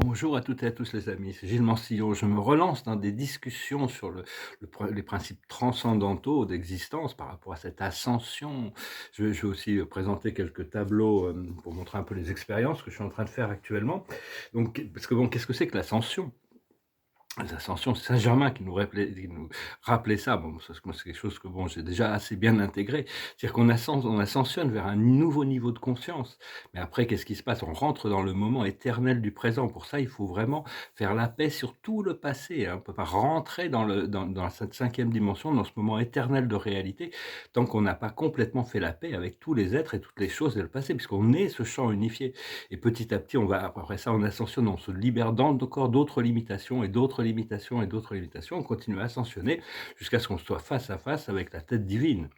Bonjour à toutes et à tous les amis, c'est Gilles Mansillon. Je me relance dans des discussions sur les principes transcendantaux d'existence par rapport à cette ascension. Je vais aussi présenter quelques tableaux pour montrer un peu les expériences que je suis en train de faire actuellement. Donc, parce que bon, qu'est-ce que c'est que l'ascension? Les ascensions, c'est Saint-Germain qui nous rappelait ça. Bon, ça, moi, c'est quelque chose que bon, j'ai déjà assez bien intégré. C'est-à-dire on ascensionne vers un nouveau niveau de conscience. Mais après, qu'est-ce qui se passe? On rentre dans le moment éternel du présent. Pour ça, il faut vraiment faire la paix sur tout le passé, hein. On ne peut pas rentrer dans cette cinquième dimension, dans ce moment éternel de réalité, tant qu'on n'a pas complètement fait la paix avec tous les êtres et toutes les choses et le passé, puisqu'on est ce champ unifié. Et petit à petit, après ça, on ascensionne, on se libère encore d'autres limitations et d'autres limitations et d'autres limitations. On continue à ascensionner jusqu'à ce qu'on soit face à face avec la tête divine.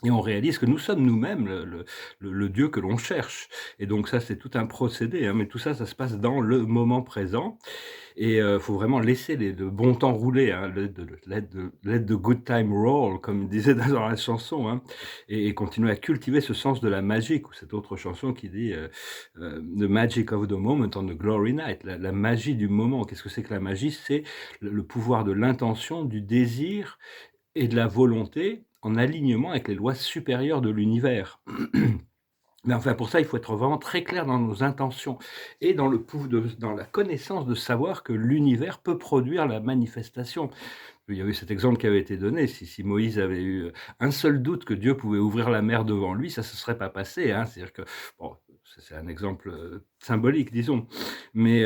Et on réalise que nous sommes nous-mêmes le Dieu que l'on cherche. Et donc ça, c'est tout un procédé, hein, mais tout ça, ça se passe dans le moment présent. Et faut vraiment laisser le bon temps rouler, hein, let the good time roll, comme il disait dans la chanson, hein, et continuer à cultiver ce sens de la magie, ou cette autre chanson qui dit, «The magic of the moment on the glory night», la magie du moment. Qu'est-ce que c'est que la magie? C'est le pouvoir de l'intention, du désir et de la volonté en alignement avec les lois supérieures de l'univers. Mais enfin, pour ça, il faut être vraiment très clair dans nos intentions et dans la connaissance de savoir que l'univers peut produire la manifestation. Il y avait cet exemple qui avait été donné, si Moïse avait eu un seul doute que Dieu pouvait ouvrir la mer devant lui, ça ne se serait pas passé, hein. C'est-à-dire que, bon, c'est un exemple, symbolique, disons. Mais,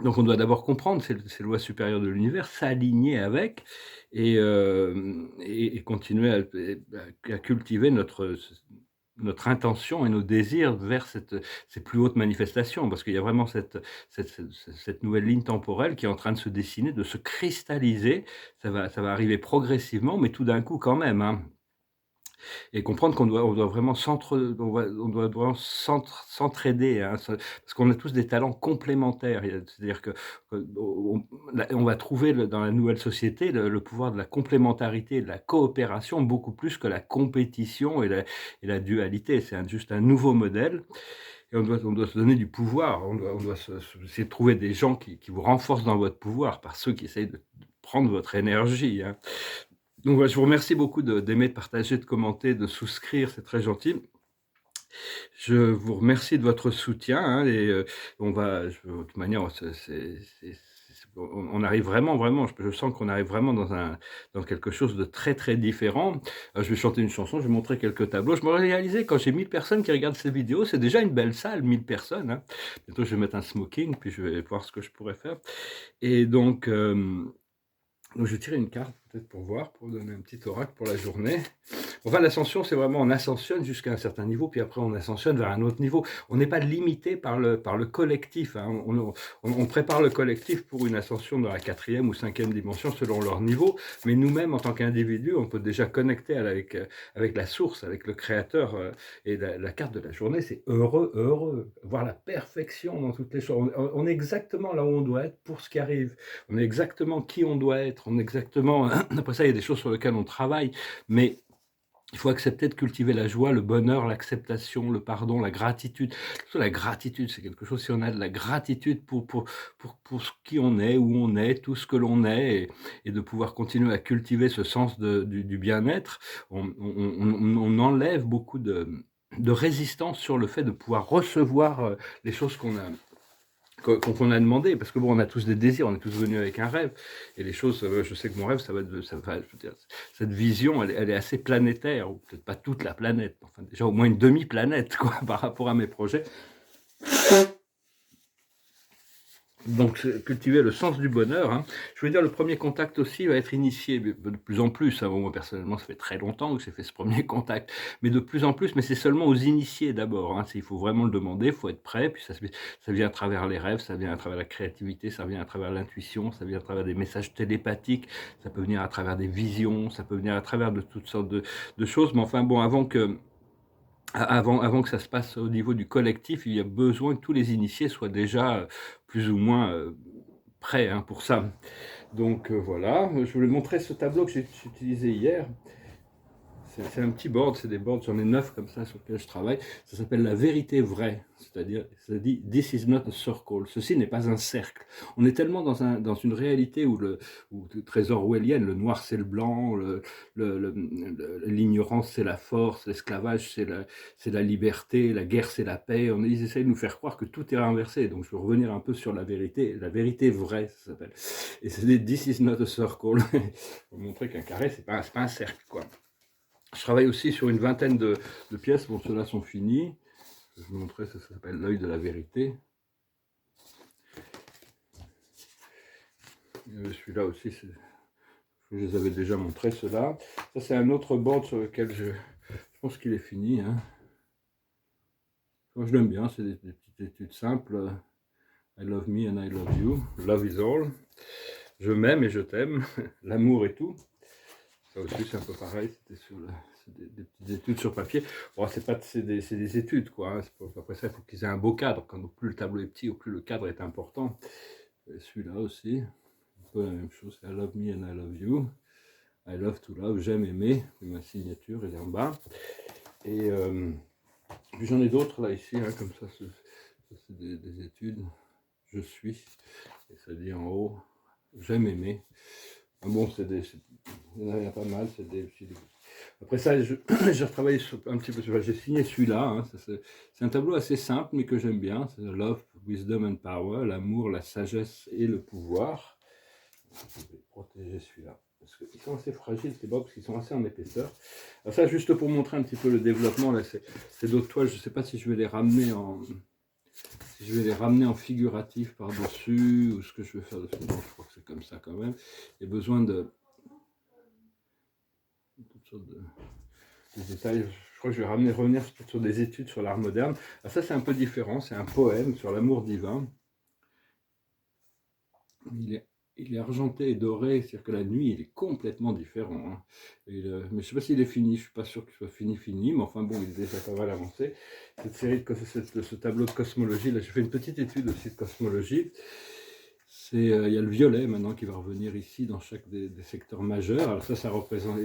donc on doit d'abord comprendre ces lois supérieures de l'univers, s'aligner avec et continuer à cultiver notre intention et nos désirs vers ces plus hautes manifestations. Parce qu'il y a vraiment cette nouvelle ligne temporelle qui est en train de se dessiner, de se cristalliser. Ça va arriver progressivement, mais tout d'un coup quand même, hein. Et comprendre on doit vraiment on doit vraiment s'entraider, hein, parce qu'on a tous des talents complémentaires. C'est-à-dire que, on va trouver dans la nouvelle société le pouvoir de la complémentarité et de la coopération beaucoup plus que la compétition et la dualité. C'est juste un nouveau modèle et on doit se donner du pouvoir. Essayer de trouver des gens qui vous renforcent dans votre pouvoir, par ceux qui essayent de prendre votre énergie, hein. Donc voilà, je vous remercie beaucoup d'aimer, de partager, de commenter, de souscrire, c'est très gentil. Je vous remercie de votre soutien, hein, et de toute manière, on arrive vraiment, je sens qu'on arrive vraiment dans quelque chose de très, très différent. Je vais chanter une chanson, je vais montrer quelques tableaux. Je me réalisais quand j'ai 1000 personnes qui regardent ces vidéos, c'est déjà une belle salle, 1000 personnes, hein. Bientôt, je vais mettre un smoking, puis je vais voir ce que je pourrais faire et donc je vais tirer une carte peut-être pour voir, pour vous donner un petit oracle pour la journée. Enfin, l'ascension, c'est vraiment on ascensionne jusqu'à un certain niveau, puis après on ascensionne vers un autre niveau. On n'est pas limité par le collectif, hein. On prépare le collectif pour une ascension dans la quatrième ou cinquième dimension selon leur niveau, mais nous-mêmes, en tant qu'individus, on peut déjà connecter avec la source, avec le créateur. Et la carte de la journée, c'est heureux, heureux, voir la perfection dans toutes les choses. On est exactement là où on doit être pour ce qui arrive. On est exactement qui on doit être, on est exactement après ça, il y a des choses sur lesquelles on travaille, mais il faut accepter de cultiver la joie, le bonheur, l'acceptation, le pardon, la gratitude. Surtout la gratitude, c'est quelque chose, si on a de la gratitude pour ce qui on est, où on est, tout ce que l'on est et de pouvoir continuer à cultiver ce sens du bien-être, on enlève beaucoup de résistance sur le fait de pouvoir recevoir, les choses qu'on a demandé, parce que bon, on a tous des désirs, on est tous venus avec un rêve, et les choses, je sais que mon rêve, je veux dire, cette vision, elle est assez planétaire, ou peut-être pas toute la planète, enfin déjà au moins une demi-planète, quoi, par rapport à mes projets. Donc cultiver le sens du bonheur, hein. Je veux dire, le premier contact aussi va être initié de plus en plus, hein. Bon, moi personnellement, ça fait très longtemps que j'ai fait ce premier contact, mais de plus en plus, mais c'est seulement aux initiés d'abord, hein. Il faut vraiment le demander, il faut être prêt, puis ça vient à travers les rêves, ça vient à travers la créativité, ça vient à travers l'intuition, ça vient à travers des messages télépathiques, ça peut venir à travers des visions, ça peut venir à travers de toutes sortes de choses, mais enfin bon, avant que ça se passe au niveau du collectif, il y a besoin que tous les initiés soient déjà, plus ou moins, prêts, hein, pour ça. Donc voilà, je voulais montrer ce tableau que j'ai utilisé hier. c'est un petit board, c'est des boards, j'en ai 9 comme ça sur lesquels je travaille. Ça s'appelle la vérité vraie, c'est-à-dire, ça dit This is not a circle. Ceci n'est pas un cercle. On est tellement dans une réalité où très orwellienne, le noir c'est le blanc, l'ignorance c'est la force, l'esclavage c'est la liberté, la guerre c'est la paix. Ils essayent de nous faire croire que tout est inversé. Donc je veux revenir un peu sur la vérité vraie, ça s'appelle. Et c'est des This is not a circle. Pour montrer qu'un carré c'est pas un cercle, quoi. Je travaille aussi sur une vingtaine de pièces. Bon, ceux-là sont finis. Je vais vous montrer, ça s'appelle l'œil de la vérité. Celui-là aussi, je les avais déjà montrés, ceux-là. Ça, c'est un autre board sur lequel je pense qu'il est fini. Hein. Moi, je l'aime bien, c'est des petites études simples. I love me and I love you. Love is all. Je m'aime et je t'aime. L'amour est tout. Ça aussi, c'est un peu pareil. C'était sur des petites études sur papier. Bon, c'est des études, quoi. Hein. Après ça, il faut qu'ils aient un beau cadre. Quand plus le tableau est petit, ou plus le cadre est important. Celui-là aussi, un peu la même chose. I love me and I love you. I love to love, j'aime aimer. Ma signature est en bas. Et puis j'en ai d'autres là, ici, hein, comme ça. C'est des études. Je suis. Et ça dit en haut, j'aime aimer. Bon, il y en a pas mal. Après ça, j'ai retravaillé un petit peu sur. J'ai signé celui-là. Hein, c'est un tableau assez simple, mais que j'aime bien. C'est Love, Wisdom and Power, l'amour, la sagesse et le pouvoir. Je vais protéger celui-là. Parce qu'ils sont assez fragiles, ces bois, parce qu'ils sont assez en épaisseur. Alors ça, juste pour montrer un petit peu le développement, là, c'est d'autres toiles. Je ne sais pas si je vais les ramener en figuratif par-dessus, ou ce que je vais faire dessus. Non, je crois que c'est comme ça quand même. Il y a besoin de toutes sortes de détails. Je crois que je vais revenir sur des études sur l'art moderne. Alors ça, c'est un peu différent. C'est un poème sur l'amour divin. Il est argenté et doré, c'est-à-dire que la nuit, il est complètement différent. Hein. Mais je ne sais pas s'il est fini, je ne suis pas sûr qu'il soit fini, mais enfin bon, il est déjà pas mal avancé. Cette série ce tableau de cosmologie, là, j'ai fait une petite étude aussi de cosmologie. Il y a le violet maintenant qui va revenir ici dans chaque des secteurs majeurs. Alors ça représente,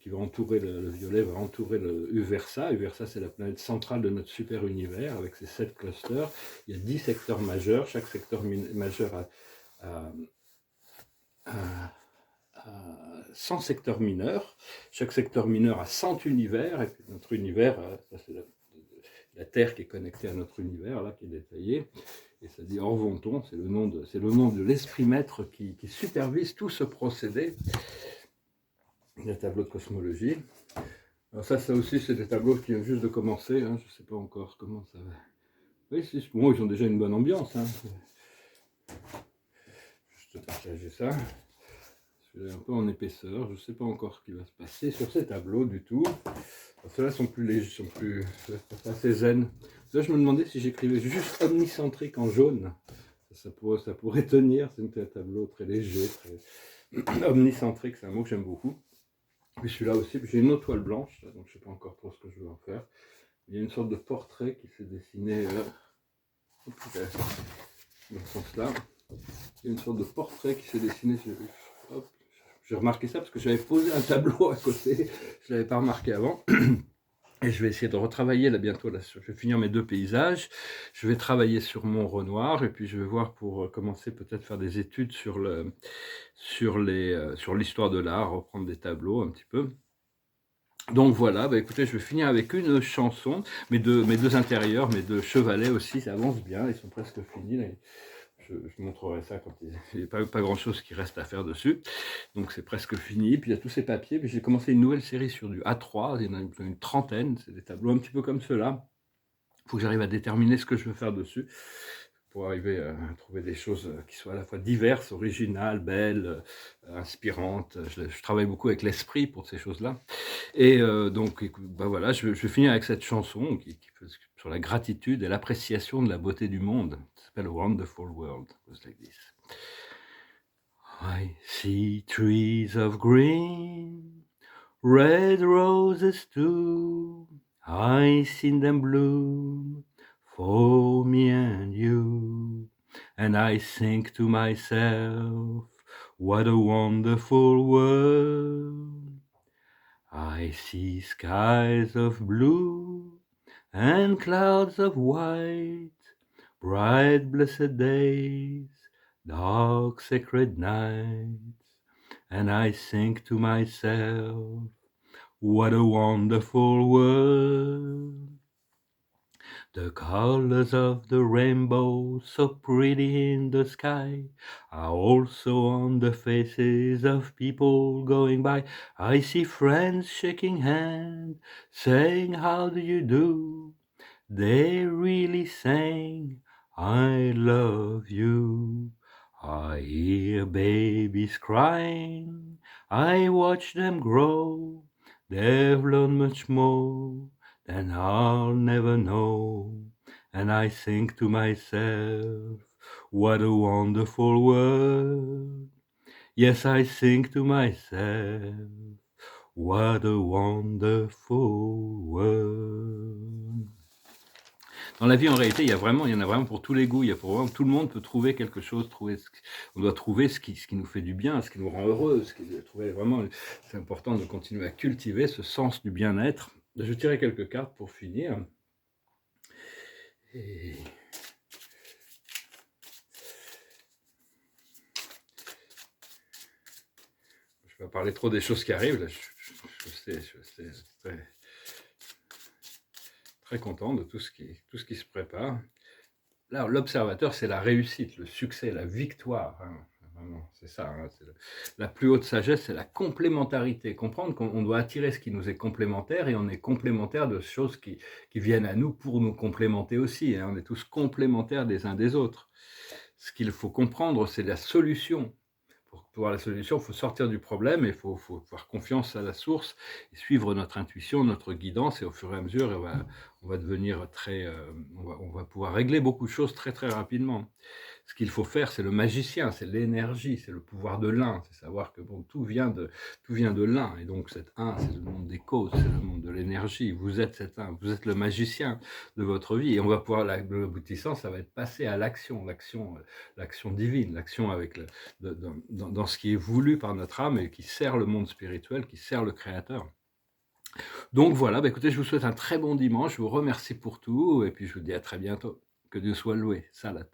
qui va entourer le violet, va entourer le Uversa. Uversa, c'est la planète centrale de notre super univers avec ses 7 clusters. Il y a 10 secteurs majeurs. Chaque secteur majeur a 100 secteurs mineurs. Chaque secteur mineur a 100 univers. Et notre univers, ça c'est la Terre qui est connectée à notre univers, là, qui est détaillé. Et ça dit Orvonton, c'est le nom de l'esprit maître qui supervise tout ce procédé. Le tableau de cosmologie. Alors ça aussi, c'est des tableaux qui viennent juste de commencer. Hein. Je ne sais pas encore comment ça va. Oui, bon, ils ont déjà une bonne ambiance. Hein. Juste partager ça. C'est un peu en épaisseur. Je ne sais pas encore ce qui va se passer sur ces tableaux du tout. Ceux-là sont plus légers, sont assez zen. Là, je me demandais si j'écrivais juste omnicentrique en jaune. Ça pourrait tenir. C'est un tableau très léger, très omnicentrique. C'est un mot que j'aime beaucoup. Puis celui-là aussi. Puis j'ai une autre toile blanche, donc je ne sais pas encore trop ce que je veux en faire. Il y a une sorte de portrait qui s'est dessiné dans ce sens-là. Il y a une sorte de portrait qui s'est dessiné. Hop. J'ai remarqué ça parce que j'avais posé un tableau à côté, je ne l'avais pas remarqué avant. Et je vais essayer de retravailler là bientôt. Là, je vais finir mes 2 paysages. Je vais travailler sur mon Renoir et puis je vais voir pour commencer peut-être faire des études sur l'histoire de l'art, reprendre des tableaux un petit peu. Donc voilà, bah écoutez, je vais finir avec une chanson. Mes deux intérieurs, mes 2 chevalets aussi, ça avance bien, ils sont presque finis. Là. Je montrerai ça quand il n'y a pas grand-chose qui reste à faire dessus. Donc c'est presque fini. Puis il y a tous ces papiers. Puis j'ai commencé une nouvelle série sur du A3. Il y en a une trentaine. C'est des tableaux un petit peu comme ceux-là. Il faut que j'arrive à déterminer ce que je veux faire dessus pour arriver à trouver des choses qui soient à la fois diverses, originales, belles, inspirantes. Je travaille beaucoup avec l'esprit pour ces choses-là. Et donc, bah voilà, je vais finir avec cette chanson sur la gratitude et l'appréciation de la beauté du monde. Ça s'appelle A Wonderful World. It goes like this. I see trees of green, red roses too. I see them bloom for me and you. And I think to myself, what a wonderful world. I see skies of blue and clouds of white, bright blessed days, dark sacred nights, and I think to myself, what a wonderful world. The colors of the rainbow, so pretty in the sky, are also on the faces of people going by. I see friends shaking hands, saying, "How do you do?" They really saying, "I love you." I hear babies crying, I watch them grow. They've learned much more than I'll never know. And I think to myself, what a wonderful world. Yes, I think to myself, what a wonderful world. Dans la vie, en réalité, il y en a vraiment pour tous les goûts. Il y a pour vraiment tout le monde peut trouver quelque chose, on doit trouver ce qui nous fait du bien, ce qui nous rend heureux, trouver vraiment. C'est important de continuer à cultiver ce sens du bien-être. Je tirerai quelques cartes pour finir. Et je vais pas parler trop des choses qui arrivent. Là, je sais, très content de tout ce qui se prépare. Là, l'observateur, c'est la réussite, le succès, la victoire. Hein. Vraiment, c'est ça. Hein, la plus haute sagesse, c'est la complémentarité. Comprendre qu'on doit attirer ce qui nous est complémentaire et on est complémentaire de choses qui viennent à nous pour nous complémenter aussi. Hein. On est tous complémentaires des uns des autres. Ce qu'il faut comprendre, c'est la solution. Pour voir la solution, il faut sortir du problème et il faut avoir confiance à la source et suivre notre intuition, notre guidance, et au fur et à mesure, on va devenir on va pouvoir régler beaucoup de choses très très rapidement. Ce qu'il faut faire, c'est le magicien, c'est l'énergie, c'est le pouvoir de l'un, c'est savoir que bon, tout vient de l'un, et donc cet un, c'est le monde des causes, c'est le monde de l'énergie. Vous êtes cet un, vous êtes le magicien de votre vie, et on va pouvoir, l'aboutissant, ça va être passer à l'action divine, l'action avec dans ce qui est voulu par notre âme et qui sert le monde spirituel, qui sert le Créateur. Donc voilà, bah écoutez, je vous souhaite un très bon dimanche, je vous remercie pour tout, et puis je vous dis à très bientôt. Que Dieu soit loué. Salat.